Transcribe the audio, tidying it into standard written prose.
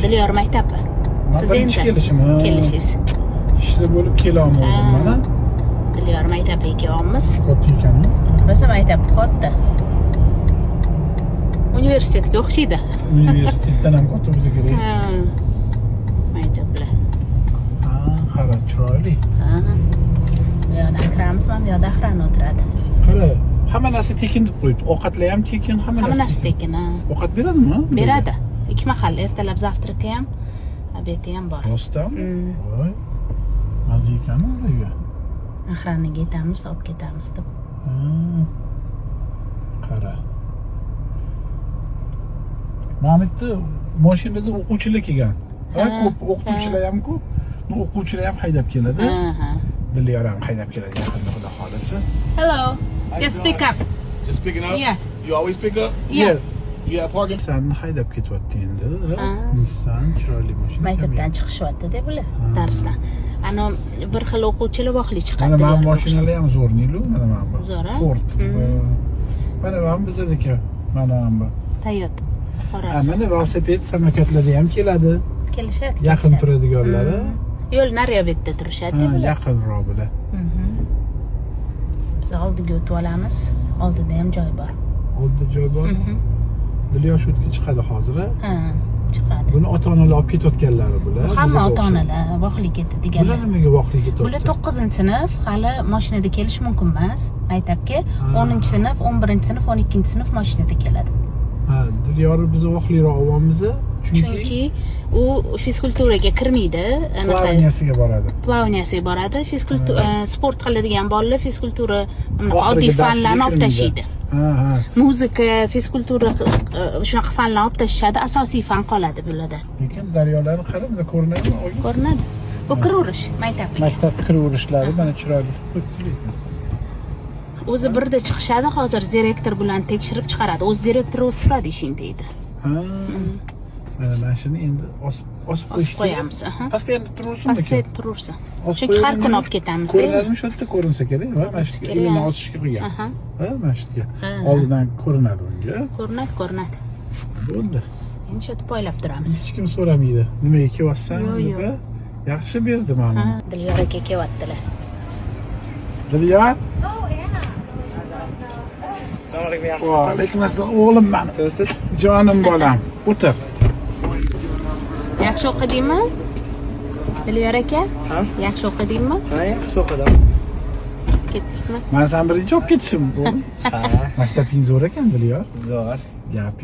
Dilyor maktabi. Men birinchi kelishim. Kelishingiz. Ishda bo'lib kelolmadim mana. Dilyor maktabiga kelganmiz. Katta ekanmi? Rosa maktab katta. Universitetga o'xshaydi. Universitetdan ham katta bo'lsa kerak. Maktablar. Qara, chiroyli. Bu yoqda Akramizmi, bu yoqda Ahran o'tiradi. Qara, hamma narsa tekin deb qo'yibdi. Ovqatlar ham tekin, hamma narsa tekin. Ovqat beradimi? Beradi. 2 mahal, ertalab zavtraki ham, obedi ham bor. Rostami? Voy. Mazza ekanmi ularga? Ahranniga yetamiz, olib ketamiz deb. Qara. Mamidni mashinada o'quvchilar kelgan. Ko'p o'qituvchilar ham ko'p. O'quvchilar ham haydab keladi. Dilyor ham haydab keladi yaqinda xudo xolisi. Hello. Just pick up. Just picking up? Yeah. You always pick up? Yes. You got parking? Nissan haydab ketyapti endi. Nissan chiroyli mashina. Maktabdan chiqishyapti-da bular darsdan. Ana bir xil o'quvchilar voqli chiqadi. Mana men mashinalar ham zo'rnilu, mana mana bu. Zo'r. Ford. Mana men bizdagi mana bu. Toyota. Qorasi. Mana velosiped samokatlarda ham keladi. Kelishadi. Yaqin turadiganlari. Yo'l naryoqda turishadi bular. Yaqinroq bular. Biz oldiga o'tib olamiz. Oldida ham joy bor. Oldida joy bor. Dilyor shutga chiqadi hozir. Chiqadi. Buni ota-onalar olib ketayotganlari bular. Hamma ota-onalar voqli ketadiganlar. Bular nimaga voqli ketyapti? Bular 9-sinf, hali mashinada kelish mumkin emas maktabga. 10-sinf, 11-sinf, 12-sinf mashinada keladi. Dilyor biz voqliroq olamiz. Chunki u fizkulturaga kirmaydi, Plavniyasiga boradi. Plavniyasiga boradi. Sport qiladigan bolalar fizkultura, oddiy fanlarni olib tashlaydi. Muzika, fizkultura shunaqa fanlarni olib tashlashadi, asosiy fan qoladi bularda. Lekin daryolarni qarab, ko'rinadimi? Ko'rinadi. Bu kiraverish maktabga. Maktab kiraverishlari mana chiroyli qilib O'zi birda chiqishadi, hozir direktor bilan tekshirib chiqaradi. O'z direktori o'zi turadi ishing deydi. Mana mashina endi osib qo'yamiz. Pastda endi turursinmi? Pastda turursa. Chunki har kuni olib ketamiz. Ko'rinadimi shu yerda ko'rinsa kerak, va mashina ilonni osishga qo'ygan. Mashina. Oldidan ko'rinadi unga. Ko'rinadi. Bo'ldi. Endi shu yerda poylab turamiz. Hech kim so'ramaydi. Nimaga kelyapsan? Yo'q. Yaxshi berdi mana. Dilyor aka kelyaptilar. Dilyor? Assalomu alaykum, yaxshimisiz? Va alaykum assalom, o'g'lim meni. Siz? Jonim bolam. O'tir. Yaxshi o'qidingmi? Dilyor aka? Yaxshi o'qidingmi? Ha, yaxshi o'qidim. Ketdikmi? Men sen birinchi olib ketishim bo'ldi. Maktabing zo'r ekan, Dilyor. Zo'r. Gap